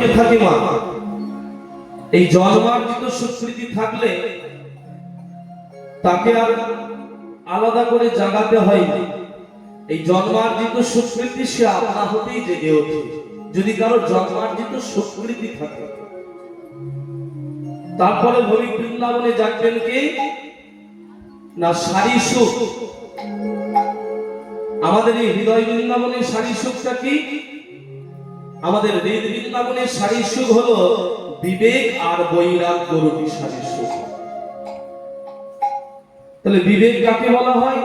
জন্মে থাকে মা, এই জন্মার্জিত সুকৃতি থাকলে তাকে আর আলাদা করে জাগাতে হয়নি। এই জন্মার্জিত সুকৃতি সে আপনা হতেই জেগে ওঠে যদি কারো জন্মার্জিত সুকৃতি থাকে। তারপরে ভৌমিক বৃন্দাবনে জাগবেন কে না সারি সুখ। আমাদের এই হৃদয় বৃন্দাবনের সারি সুখটা কি? আমাদের হৃদ বৃন্দাবনের সারি সুখ হলো বিবেক আর বৈরাগ্য রূপী সারি সুখ। তাহলে বিবেক কাকে বলা হয়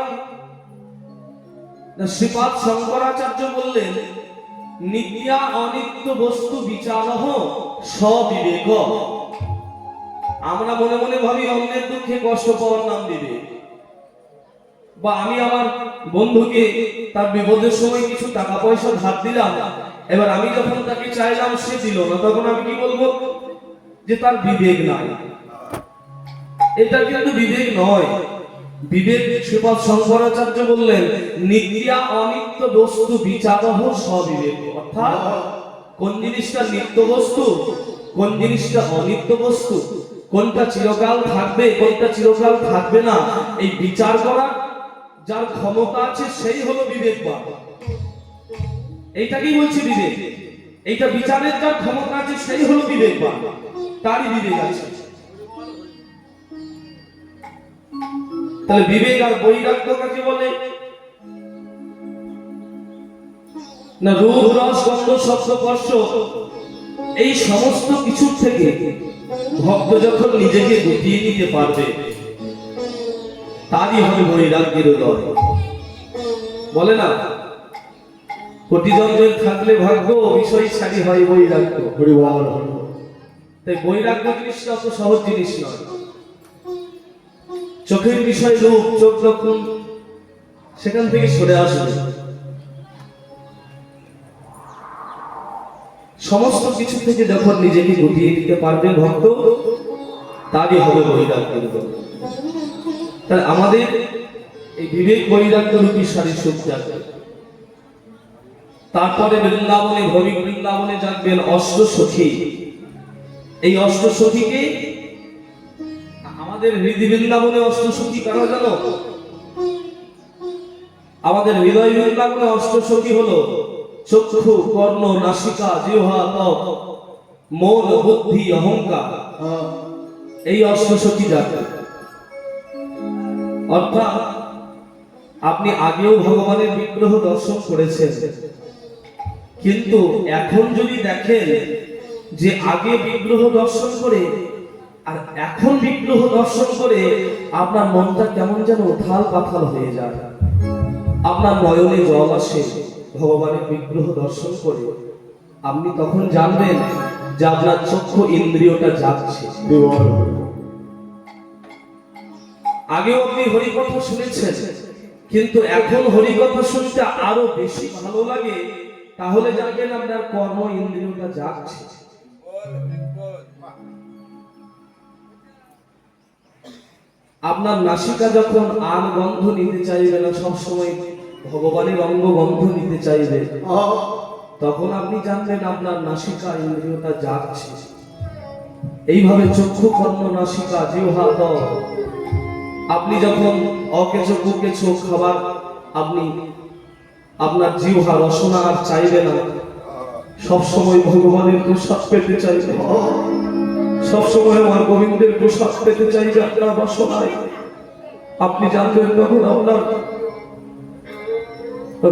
না? শ্রীপাদ শঙ্করাচার্য বললেন নিত্যা অনিত্য বস্তু বিচারহ সবিবেক। আমরা মনে মনে ভাবি অন্যের দুঃখে কষ্ট পাওয়ার নাম বিবেক, বা আমি আমার বন্ধুকে তার বিপদের সময় কিছু টাকা পয়সা ধার দিলাম, এবার আমি যখন তাকে চাইলাম সে দিল না, তখন আমি কি বলবো? যে তার বিবেক নাই। এটা কিন্তু বিবেক নয়। বিবেক শ্রীপাদ শঙ্করাচার্য বললেন নিত্যা অনিত্য বস্তু বিচারহ সবিবেক। অর্থাৎ কোন জিনিসটা নিত্য বস্তু, কোন জিনিসটা অনিত্য বস্তু, কোনটা চিরকাল থাকবে, কোনটা চিরকাল থাকবে না, এই বিচার করা যার ক্ষমতা আছে সেই হলো বিবেকবান। এইটাকেই বলছি বিবেক। এইটা বিচারের যার ক্ষমতা আছে সেই হলো বিবেকবান, তারই বিবেক আছে। তাহলে বিবেক আর বৈরাগ্য কাকে বলে না? রূপ রস গন্ধ শব্দ স্পর্শ এই সমস্ত কিছুর থেকে ভক্ত যখন নিজেকে গুটিয়ে নিতে পারবে তারই হবে বৈরাগ্যের উদয়। বলে না কোটি জন্মের থাকলে ভাগ্য বিষয় ছাড়ি হয় বৈরাগ্য। তাই বৈরাগ্য জিনিসটা অত সহজ জিনিস নয়। চোখের বিষয় রূপ, চোখ যখন সেখান থেকে সরে আসবে, সমস্ত কিছু থেকে যখন নিজেকে গুটিয়ে দিতে পারবে ভক্ত, তারই হবে বৈরাগ্যের উদয়। তাহলে আমাদের এই বিবেক বৈরাগ্য রূপী সারি সুখ জাগবে। তারপরে বৃন্দাবনে ভৌমিক বৃন্দাবনে জাগবেন অষ্ট সখী। এই অষ্ট সখীকে আমাদের হৃদয় বৃন্দাবনে অষ্ট সখী কারা জানো? আমাদের হৃদয় বৃন্দাবনে অষ্ট সখী হলো চক্ষু, কর্ণ, নাসিকা, জিহ্বা, ত্বক, মন, বুদ্ধি, অহংকার। এই অষ্ট সখী জাগবে। অর্থাৎ আপনি আগেও ভগবানের বিগ্রহ দর্শন করেছেন, কিন্তু এখন যদি দেখেন যে আগে বিগ্রহ দর্শন করে আর এখন বিগ্রহ দর্শন করে আপনার মনটা কেমন যেন উথাল পাথাল হয়ে যায়, আপনার নয়নে জল আসে ভগবানের বিগ্রহ দর্শন করে, আপনি তখন জানবেন যে আপনার চক্ষু ইন্দ্রিয়টা যাচ্ছে। আগেও আপনি হরিকথা শুনেছেন, কিন্তু এখন হরিকথা শুনতে আরো বেশি ভালো লাগে, তাহলে জানবেন আপনার কর্ম ইন্দ্রিয়টা যাচ্ছে। আপনার নাসিকা যখন আন গন্ধ নিতে চাইবে না, সবসময় ভগবানের অঙ্গ গন্ধ নিতে চাইবে, তখন আপনি জানবেন আপনার নাসিকা ইন্দ্রিয়টা যাচ্ছে। এইভাবে চক্ষু, কর্ণ, নাসিকা, জিহ্বা, ত্বক, আপনি যখন অকেচো কুকেচো খাবার আপনি আপনার জিহ্বা রসনা আর চাইবে না, সবসময় ভগবানের প্রসাদ পেতে চাইবে, সবসময় আমার গোবিন্দের প্রসাদ পেতে চাইবে আপনার রসনায়, আপনি জানবেন তখন আপনার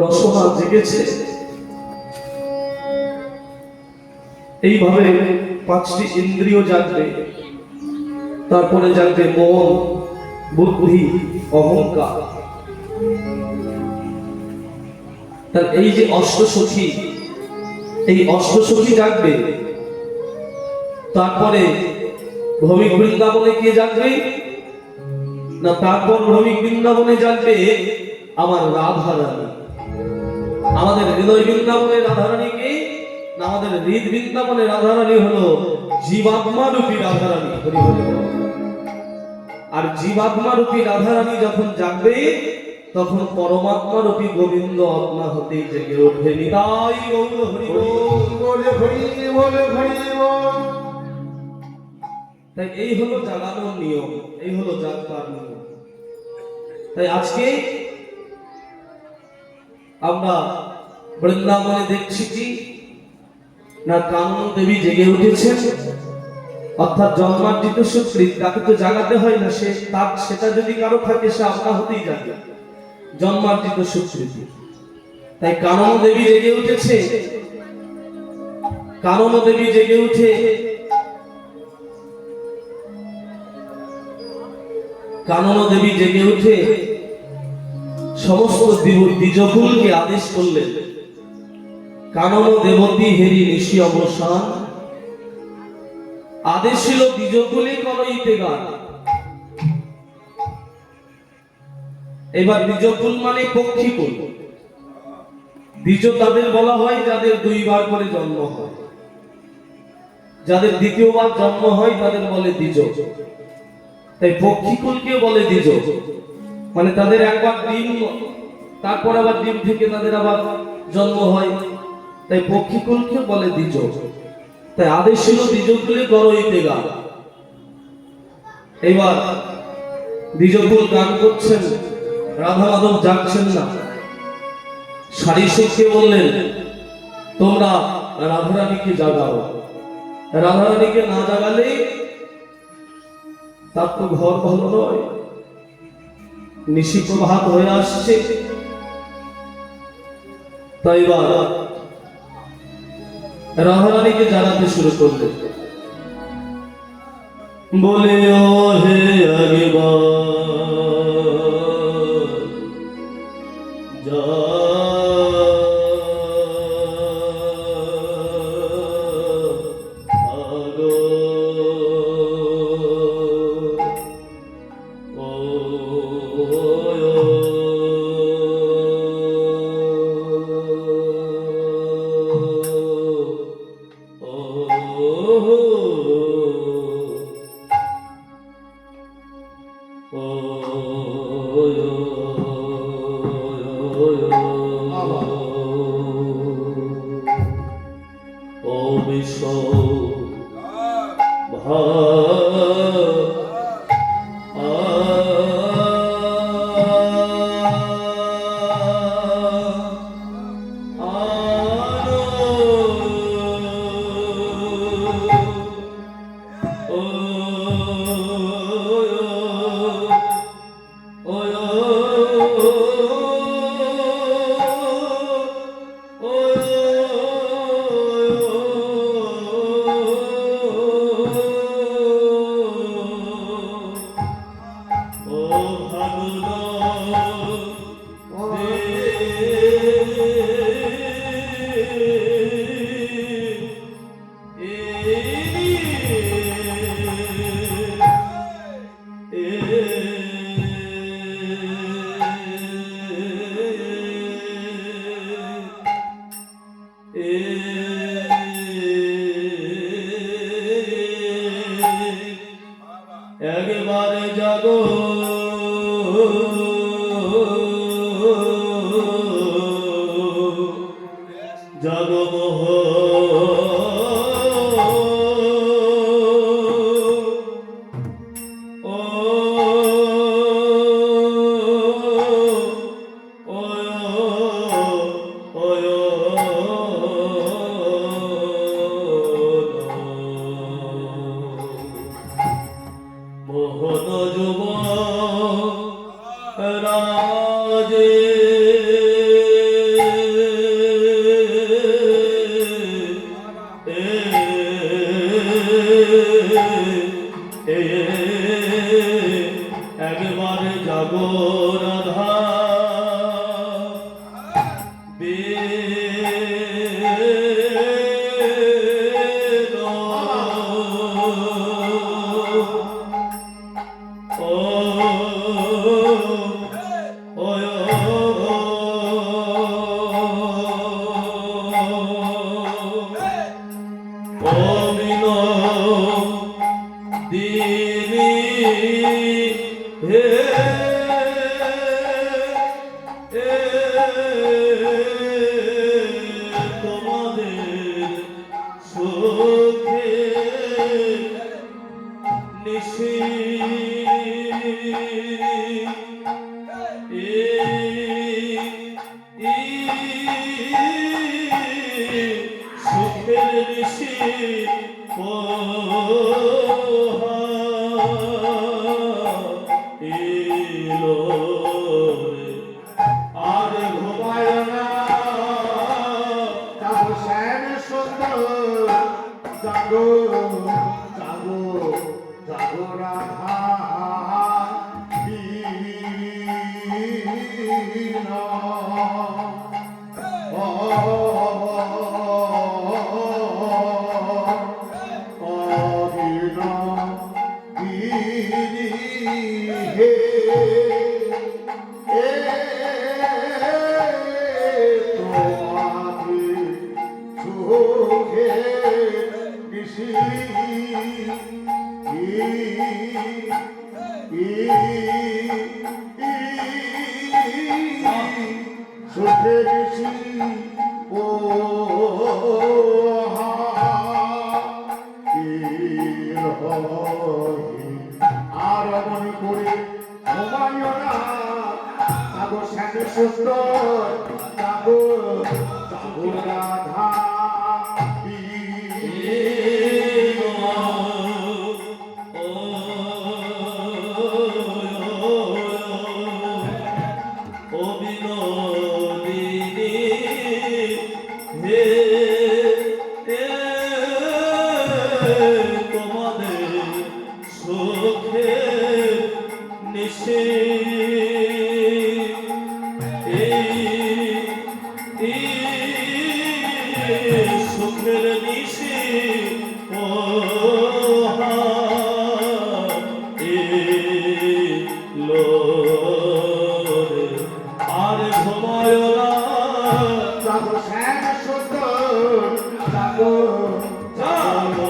রসনা জেগেছে। এইভাবে পাঁচটি ইন্দ্রিয় জাগবে। তারপরে জাগবে মন, বুদ্ধি, অহংকার। তার এই যে অষ্টসখী, এই অষ্টসখী জাগবে। তারপরে ভৌমিক বৃন্দাবনে কে জাগবে না? তারপর ভৌমিক বৃন্দাবনে জাগবে আমার রাধারানী। আমাদের হৃদয় বৃন্দাবনে রাধারানী কে না? আমাদের হৃদ বৃন্দাবনে রাধারানী হলো জীবাত্মা রূপী রাধারানী। হরি হরি। আর জীবাত্মা রূপী রাধারানী যখন জাগবে তখন পরমাত্মা রূপী গোবিন্দ আপনা হতেই জেগে ওঠে। নিতাই গৌর হরি বল, হরি বল, হরি বল। তাই এই হলো জাগানোর নিয়ম, এই হলো জাগবার নিয়ম। তাই আজকে আমরা বৃন্দাবনে দেখছি কি না, কানন দেবী জেগে উঠেছেন, অর্থাৎ জন্মার্জিত সুকৃত, তাকে তো জাগাতে হয় না, সেটা যদি কারো থাকে সে আপনা হতেই জাগে, জন্মার্জিত সুকৃতি। তাই কানন দেবী জেগে উঠেছে। কানন দেবী জেগে উঠে সমস্ত দ্বিজকুলকে আদেশ করলেন, কানন দেবতী হেরি ঋষি অবসান। আদেশ ছিল দ্বিজকুলে করইতে গান। এবার দ্বিজকুল মানে পক্ষীকুল। দ্বিজ তাদের বলা হয় যাদের দুইবার করে জন্ম হয়, যাদের দ্বিতীয়বার জন্ম হয় তাদের বলে দ্বিজ। তাই পক্ষীকুলকে বলে দ্বিজ, মানে তাদের একবার ডিম, তারপর আবার ডিম থেকে তাদের আবার জন্ম হয়, তাই পক্ষীকুলকে বলে দ্বিজ। তাই আদেশ ছিল দ্বিজকুলে করইতে গান। এবার দ্বিজকুল গান করছেন, রাধা মাধব জাগছেন না। সারিসুখকে বললেন তোমরা রাধারানীকে জাগাও, রাধারানীকে না জাগালে তার তো ঘর ভালো নয়, নিশি প্রভাত হয়ে আসছে। তাই এবার রাধারানীকে জাগাতে শুরু করলেন, বলে ও হে আগেবার একবারে জাগো জগমোহ মোহন যুব রাজে একবারে জাগো রাধা সুখে নিশি সুখের নিশি এলো রে, আর ঘুমায় না জাগো শ্যাম সুন্দর জাগো জাগো জাগো রাধা দীনা। অদীনা দীনি হে তোমাকে সুখে নিশি সুখে নিশি ও আর মনে করে ঘুমাইও না জাগো শ্যাম সুন্দর জাগো জাগো রাধা ও বিনোদিনী হে তোমাদের সুখে নিশি সুখের নিশি ও এলো রে, আর ঘুমায় না জাগো শ্যাম সুন্দর জাগো জাগো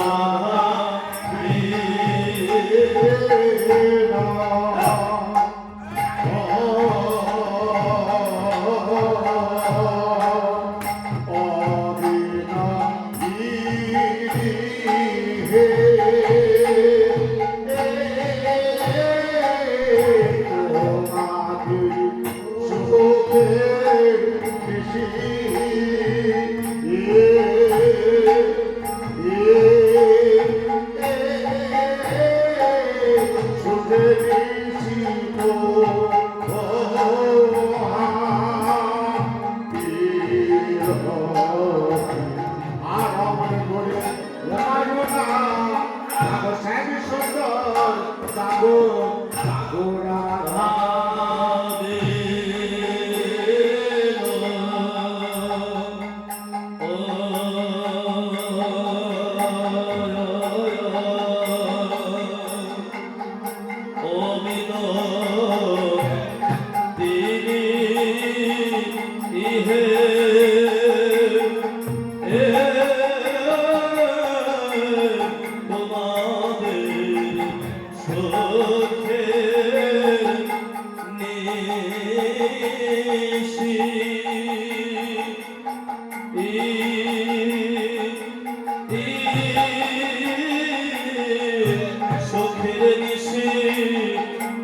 সুখের নিশি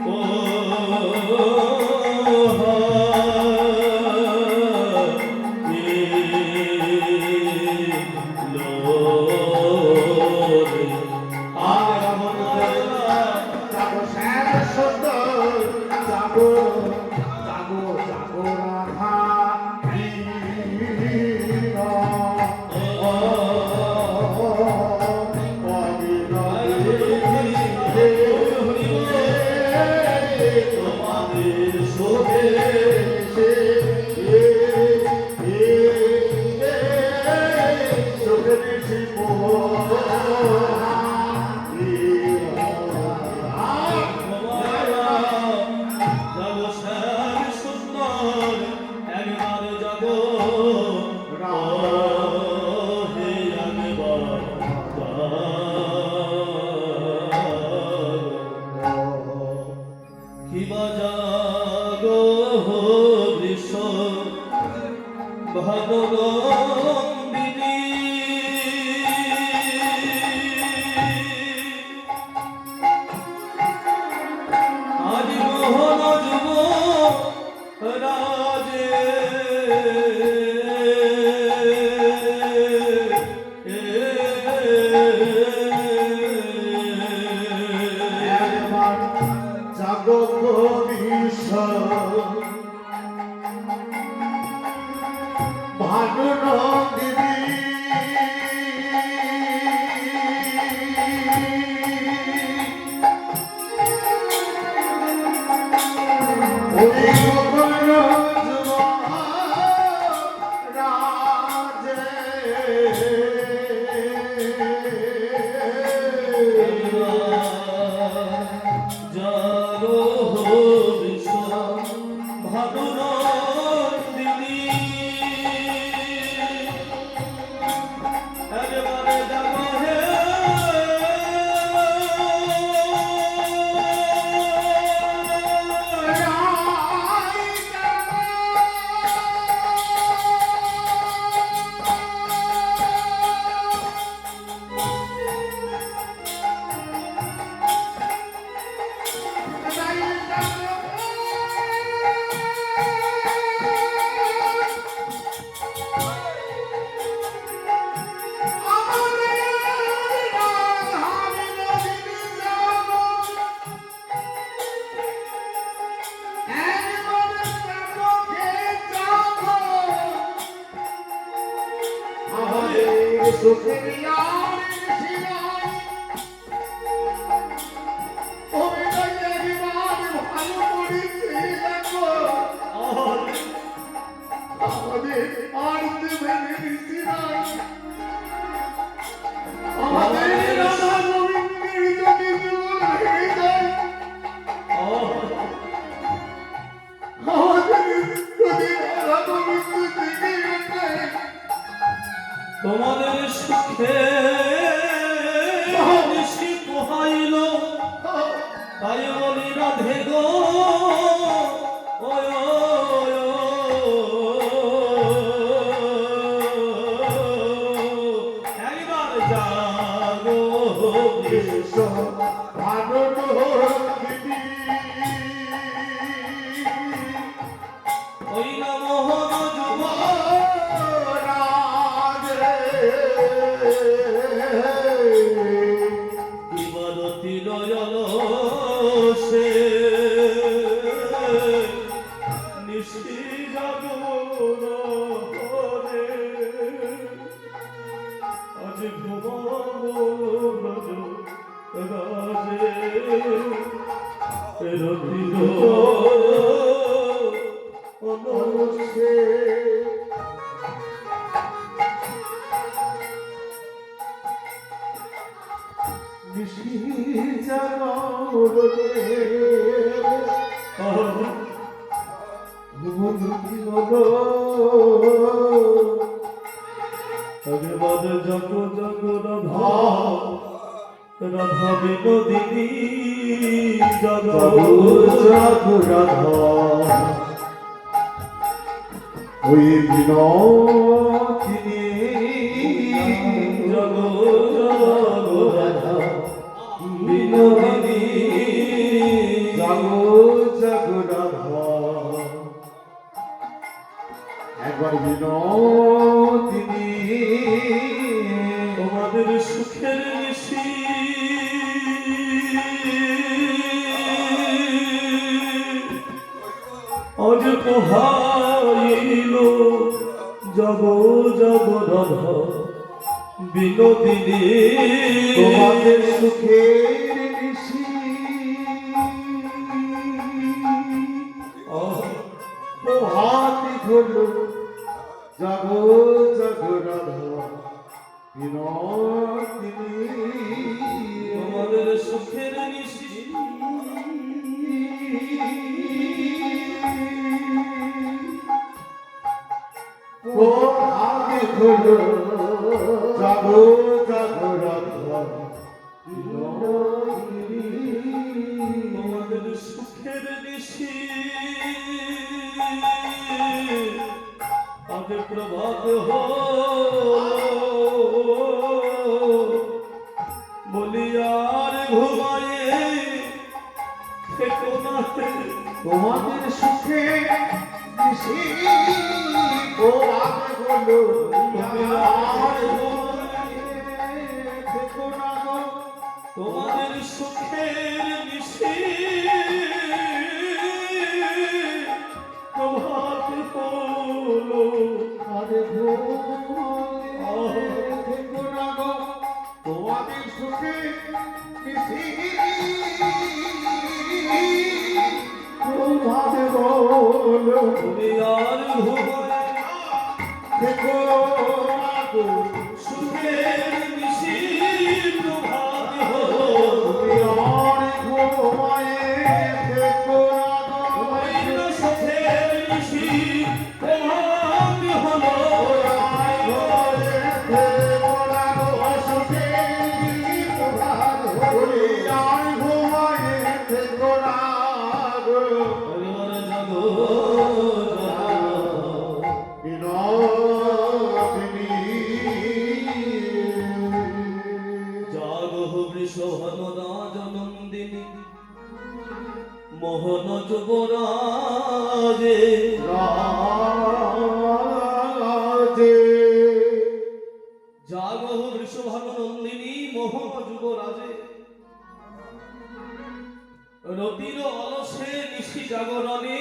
ও একবার জাগো বিশ্ব ভানু নন্দিনী ওই গোকুল রাজে জাগো বিশ্ব ভানু নন্দিনী একবারে জাগো হে তোমাদের সুখে নিশি পোহাইল তাই বলি রাধে গো ওয় ওয় একবার জাগো বিশ্ব ভানু নন্দিনী ওই না মোহন যুব দিবারতি লয়ল সে নিশি জাগরে আজ ঘুমাবো ব্রজ রাজে রবিল অনুষ্ঠে আগেবাদ জগ জগ রাধা রাধা বিনোদিনী জগ জগ রাধা ওই বিনোদিনী জগ জগ রাধা বিনোদিনী জগ জগ রাধা একবার বিনোদিনী তোমাদের সুখের নিশি আজ পোহাইল জগ জগ রাধা বিনোদিনী তোমাদের সুখের নিশি পোহাতে হলো জগ জগ রাধা বিনোদিনী তোমাদের সুখের নিশি পোহাতে হলো জগ জগ রাধা বিনোদিনী তোমাদের সুখের নিশি আজ প্রভাত হো বলিয়ার ঘুমায়ে থেকো না তোমাদের সুখে নিশি পোহাতে হলো তুমি আর ঘুমায়ে থেকো না গো তোমাদের সুখের নিশি প্রভাত হলো। আরে ঘুমায় থেকো না গো তোমাদের সুখে নিশি প্রভাত হলো। তুমি আর ঘুমায় থেকো না গো সুখের নিশি প্রভাত হলো। তুমি আর ঘুমায় থেকো না গো তোমার সুখের নিশি প্রভাত হলো। পরিবার জাগো জাগো বৃষভনদা জনন্দিনী মোহন যুবরাজে। জাগো বৃষভনন্দিনী মোহন যুবরাজে। রতির অলসে নিশি জাগরণে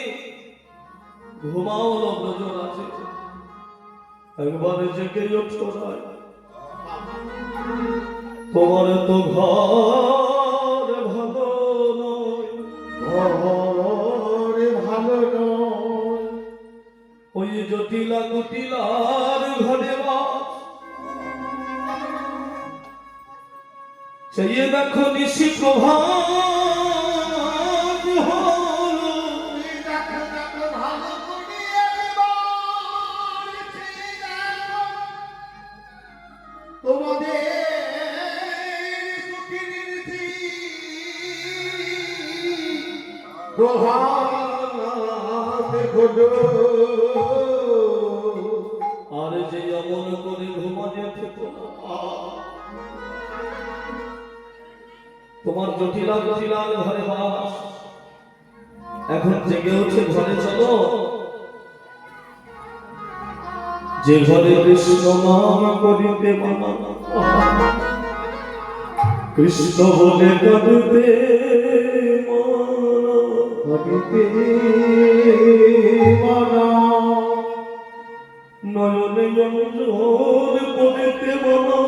ঘুমাও ব্রজরাজে। একবার জেগে ওঠো রায়, তোমার তো ঘর ভালো নয়। ভালো নয় ওই জটিলা কুটিলার ঘরে বাস। সেই দেখো নিশি প্রভাত হলো। তোমাদের প্রভাত হলো। আর যে অমন করে ঘুমাতে থেকো না। তোমার জটিলা জটিলার ঘরে বাস। এখন জেগে উঠে ঘরে চলো, যে ঘরে কৃষ্ণ নাম করিতে মানা। কৃষ্ণ বলে কাঁদতে মানা নয়নে অঞ্জল পড়িতে মানা।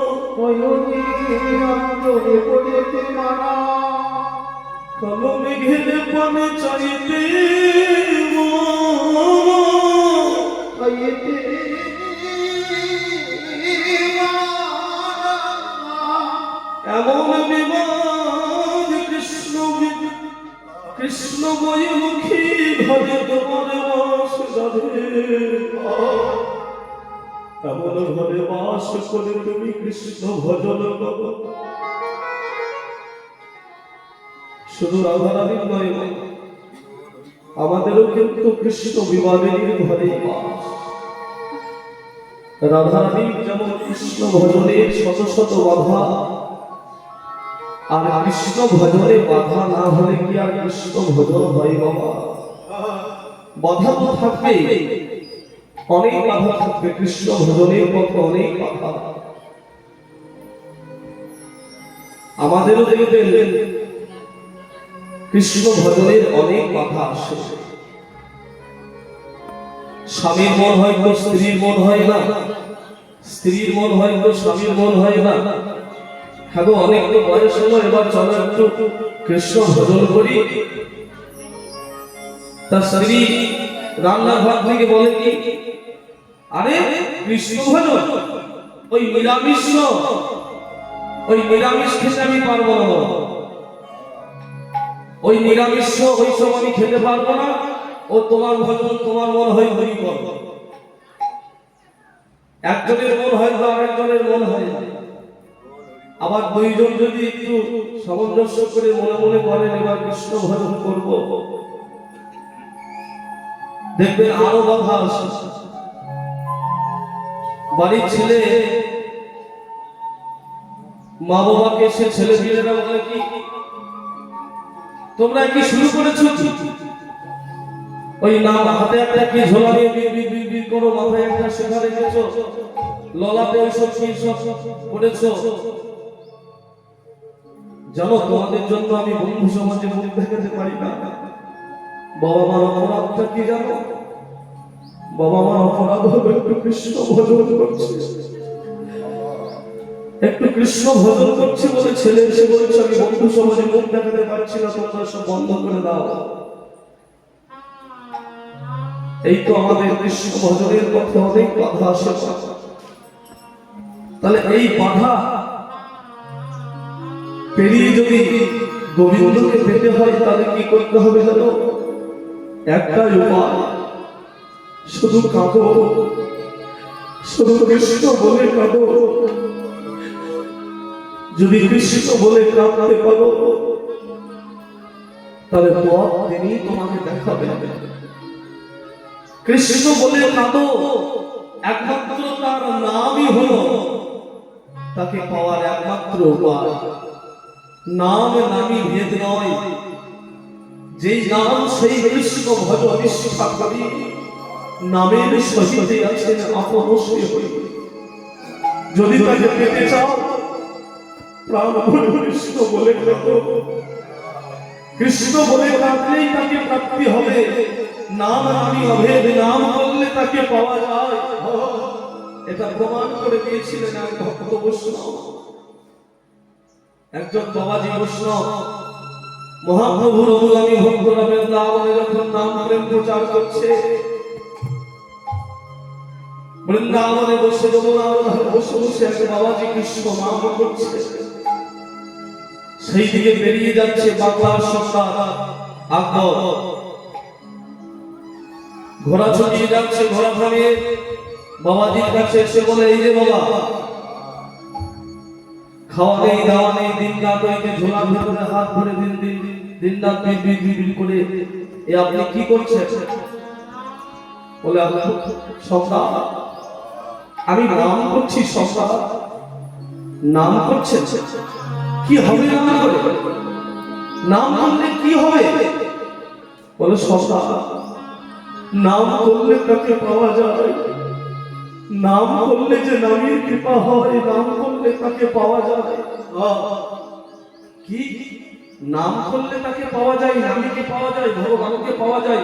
পড়েতে মানা কালো মেঘের পানে চাইতে খাইতে এমন বিবাদ কৃষ্ণ কৃষ্ণ বইমুখী ঘরে তোমার বাস রাধে। এমন ঘরে বাস করে তুমি কৃষ্ণ ভজন করো। শুধু রাধারানীর নয়, আমাদেরও কিন্তু কৃষ্ণ বিবাদিনীর ঘরে বাস। রাধারানীর যেমন কৃষ্ণ ভজনে শত শত বাধা, আর কৃষ্ণ ভজনে বাধা না হলে কি আর কৃষ্ণ ভজন হয় বাবা? বাধা তো থাকবেই, অনেক বাধা থাকবে। কৃষ্ণ ভজনের পথে অনেক বাধা। আমাদেরও দেখবেন কৃষ্ণ ভজনের অনেক বাধা আসে। স্বামীর মন হয়তো স্ত্রীর মন হয় না, স্ত্রীর মন হয়তো স্বামীর মন হয় না। হ্যাঁ গো, অনেক তো বয়স হলো, এবার চলো একটু কৃষ্ণ ভজন করি। তার স্ত্রী রান্নাঘর থেকে বলে কি, আরে কৃষ্ণ ভজন ওই নিরামিষ, ওই নিরামিষ খেতে আমি পারবো না। ওই নিরামিষ ওই সব আমি খেতে পারবো না। ও তোমার ভজন, তোমার মন হয় হরি বল। একজনের মন হয়তো আরেকজনের মন হয় না। আবার দুইজন যদি একটু সামঞ্জস্য করে মনে মনে করেন এবার কৃষ্ণ ভজন করব, দেখবেন আরো বাধা আসে। বাড়ির ছেলে মা বাবাকে সে ছেলে মেয়েরা বলে কি, তোমরা কি শুরু করেছো? ওই নাম হাতে একটা কি ঝোলা নিয়ে বি করো, মাথায় একটা শেখা রেখেছো, ললাটে ওই সব কি সব করেছো। জানো তোমাদের জন্য আমি বন্ধু সমাজে মুখ দেখাতে পারি না। বাবা মার অপরাধটা কি জানো? বাবা মার অপরাধ হলো একটু কৃষ্ণ ভজন করছে, একটু কৃষ্ণ ভজন করছে বলে ছেলে এসে বলছে আমি বন্ধু সমাজে মুখ দেখাতে পারছি না, তোমরা সব বন্ধ করে দাও। এই তো আমাদের কৃষ্ণ ভজনের পথে অনেক বাধা আসে। তাহলে এই বাধা পেরিয়ে যদি গোবিন্দকে পেতে হয় তাহলে কি করতে হবে জানো? একটাই উপায়, শুধু কাঁদো, শুধু কৃষ্ণ বলে কাঁদো। যদি কৃষ্ণ বলে কাঁদতে পারো তাহলে পথ তিনি তোমাকে দেখাবেন। কৃষ্ণ বলে কাঁদো, একমাত্র তার নামই হলো তাকে পাওয়ার একমাত্র উপায়। নাম নামই ভেদ নয়, যেই নাম সেই কৃষ্ণ ভজ নিষ্ঠা করি, নামের সহিত আছেন আপন সে হই। যদি তাকে পেতে চাও প্রাণ ভরে কৃষ্ণ বলে কাঁদো। কৃষ্ণ বলে কাঁদলেই তাকে প্রাপ্তি হবে। নাম নামই অভেদ, নাম করলে তাকে পাওয়া যায়। এটা প্রমাণ করে দিয়েছিলেন এক ভক্ত বৈষ্ণব, একজন বাবাজি বৈষ্ণব মহাপ্রভুর অনুগামী ভক্তরা বৃন্দাবনে যখন নাম প্রেম প্রচার করছে, বৃন্দাবনে বসে বসে বসে এক বাবাজি কৃষ্ণ নাম করছে। সেই দিকে বেরিয়ে যাচ্ছে বাংলার সরকার আকবর, ঘোড়া ছড়িয়ে যাচ্ছে। ঘোড়া থামিয়ে বাবাজির কাছে এসে বলে এই যে বাবা, খাওয়া নেই দাওয়া নেই, দিন রাত হইতে ঝোলার ভেতরে হাত ধরে দিন রাত বিড় করে এ আপনি কি করছেন? বলে সম্রাট, আমি নাম করছি। সম্রাট, নাম করছেন, কি হবে নাম করে? নাম করলে কি হবে? বলে সম্রাট, নাম করলে তাকে পাওয়া যায়। নাম করলে যে নামের কৃপা হয়, নাম করলে তাকে পাওয়া যায়। কি নাম করলে তাকে পাওয়া যায়, নামকে পাওয়া যায়, ভগবানকে পাওয়া যায়,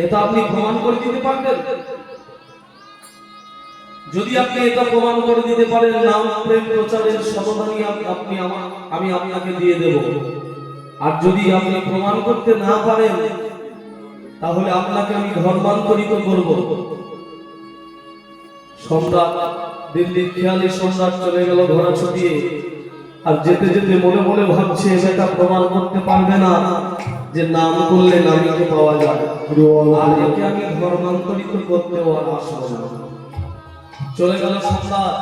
এটা আপনি প্রমাণ করে দিতে পারবেন? যদি আপনি এটা প্রমাণ করে দিতে পারেন, নাম প্রেম প্রচারের সমাধানই আমি আপনাকে দিয়ে দেব। আর যদি আপনি প্রমাণ করতে না পারেন তাহলে আপনাকে আমি ধর্মান্তরিত করব। সম্রাট দিল্লির খেয়ালি সম্রাট চলে গেল ঘোড়া ছুটিয়ে। আর যেতে যেতে মনে মনে ভাবছে এটা প্রমাণ করতে পারবে না যে নাম করলে নামীকে পাওয়া যায়, আর একে আমি ধর্মান্তরিত করতেও আর আসবো না। চলে গেল সম্রাট।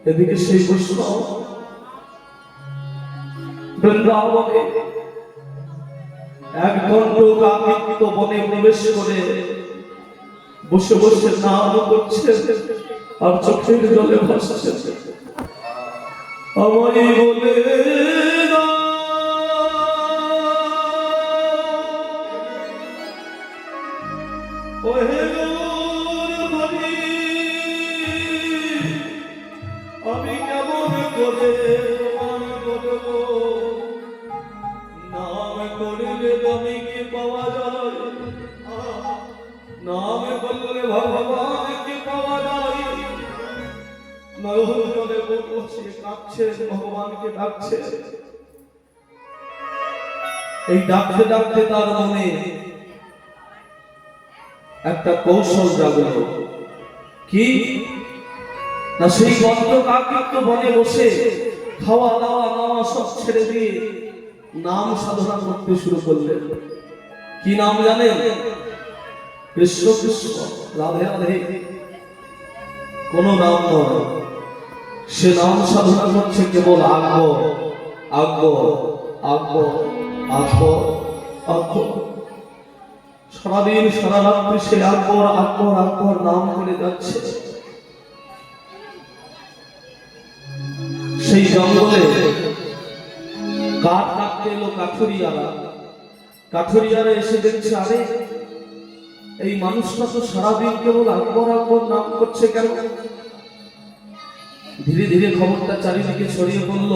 এদিকে সেই বৈষ্ণব বৃন্দাবনে এক দণ্ড কাকৃত বনে প্রবেশ করে বসে বসে নাম করছে আর চোখের জলে ভাসছে। আমায় বলে না ওহে গৌরমণি, আমি কেমন করে প্রমাণ করব? নাম করলে নামীকে পাওয়া যায়, নাম করলে ভগবানকে পাওয়া যায়। নয়ন জলে বসে কাঁদছে, ভগবানকে ডাকছে। এই ডাকতে ডাকতে তার মনে একটা কৌশল জাগলো। কি না, সেই বদ্ধ কাকৃত বনে বসে খাওয়া দাওয়া নাওয়া সব ছেড়ে দিয়ে নাম সাধনা করতে শুরু করলেন। কি নাম জানেন? কৃষ্ণ কৃষ্ণ, রাধে রাধে, কোন নাম নয়। সে নাম সাধনা করছে কেবল আকবর আকবর আকবর আকবর আকবর। সারাদিন সারা রাত্রি সে আকবর আকবর আকবর নাম করে যাচ্ছে। সেই জঙ্গলে কাঠ কাটতে এলো কাঠুরিয়ারা। কাঠুরিয়ারা এসে দেখছে আরে এই মানুষটা তো সারাদিন কেবল আকবর আকবর নাম করছে কেন? ধীরে ধীরে খবরটা চারিদিকে ছড়িয়ে পড়ল।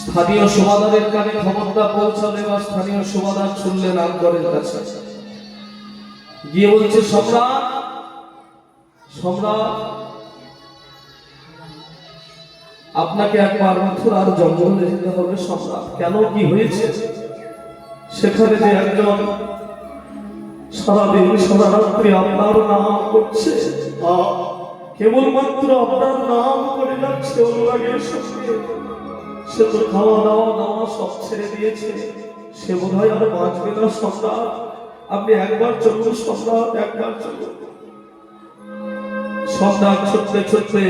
স্থানীয় সুবাদারের কানে খবরটা পৌঁছালে বা স্থানীয় সুবাদার শুনলেন আকবরের কাছে, গিয়ে বলছে, সম্রাট সম্রাট, আপনাকে একবার মথুরার জঙ্গলে যেতে হবে সম্রাট। কেন, কি হয়েছে? সেখানে যে একজন সারাদিন সারা রাত্রি আপনার নাম করছে, কেবলমাত্র আপনার নাম করে যাচ্ছে অনুরাগের সঙ্গে, সে তো খাওয়া দাওয়া দাওয়া সব ছেড়ে দিয়েছে, সে বোধ হয় আর বাঁচবে না সম্রাট। আপনি একবার চলুন সম্রাট, একবার চলুন। সম্রাট ছুটতে ছুটতে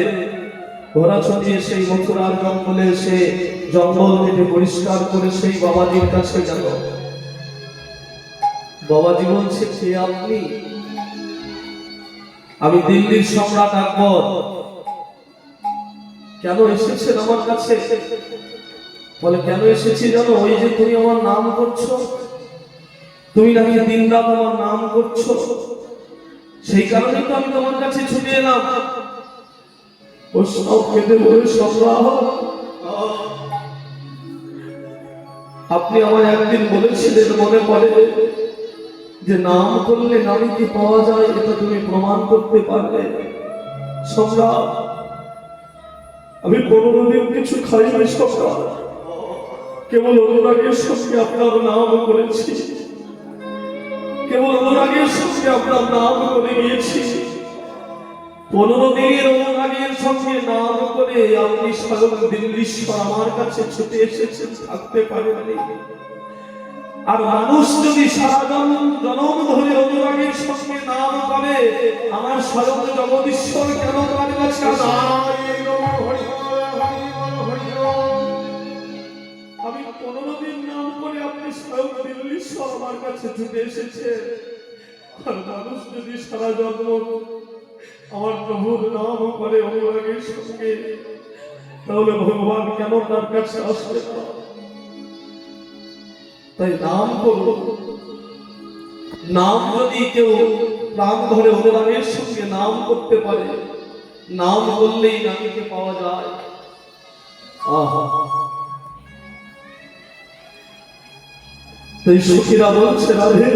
ঘোড়া ছড়িয়ে সেই মথুরার জঙ্গলে এসে জঙ্গল থেকে পরিষ্কার করে সেই বাবাজির কাছে গেল। বাবাজি বলছে, কে আপনি? আমি দিল্লির সম্রাট আকবর। কেন এসেছেন আমার কাছে? বলে, কেন এসেছি জানো? ওই যে তুমি আমার নাম করছো, তুমি নাকি দিন রাত আমার নাম করছো, সেই কারণে তো আমি তোমার কাছে ছুটে এলাম। ও সব কেঁদে বলে, সম্রাট, আপনি আমার একদিন বলেছিলেন, মনে পড়ে, যে নাম করলে নারীকে পাওয়া যায়, এটা তুমি প্রমাণ করতে পারবে। সম্রাট, আমি 15 দিন কিছু খাইনি সম্রাট, কেবল অনুরাগের সঙ্গে আপনার নাম করেছি, কেবল অনুরাগের সঙ্গে আপনার নাম করে গিয়েছি। 15 দিনের অনুরাগের সঙ্গে নাম করে আপনি স্বয়ং দিল্লীশ্বর আমার কাছে ছুটে এসেছেন, থাকতে পারেননি। আর মানুষ যদি সারা জনম ধরে অনুরাগের সঙ্গে নাম করে, আমার স্বয়ং জগদীশ্বর কেন তার কাছে আসে? আমি 15 দিন নাম করে আপনি স্বয়ং দিল্লীশ্বর আমার কাছে ছুটে এসেছেন। আর মানুষ যদি সারা জন্ম আমার প্রভুর নাম করে অনুরাগের সঙ্গে, তাহলে ভগবান কেন তার কাছে আসবে না? তাই নাম করব। নাম যদি কেউ প্রাণ ধরে অনুরাগের সঙ্গে নাম করতে পারে, নাম করলেই নামীকে পাওয়া যায়। আহা, তাই সখীরা বলছে, রাধে,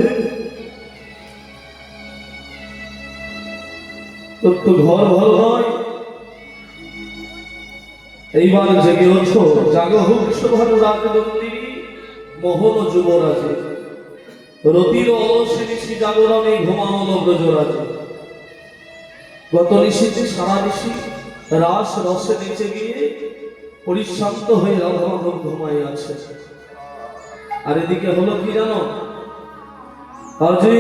তোর তো ঘর ভালো নয়, এইবার জেগে ওঠো, জাগো হোক শোভার রাজনন্দিনী মোহন যুবরাজে, রতির অলসে নিশি জাগরণে ঘুমানো ব্রজরাজে। গত নিশিতে সারা নিশি রাস রসে নিচে গিয়ে পরিশ্রান্ত হয়ে রাধা মাধব ঘুমাই আছে। আর এদিকে হলো কি জানো? আজি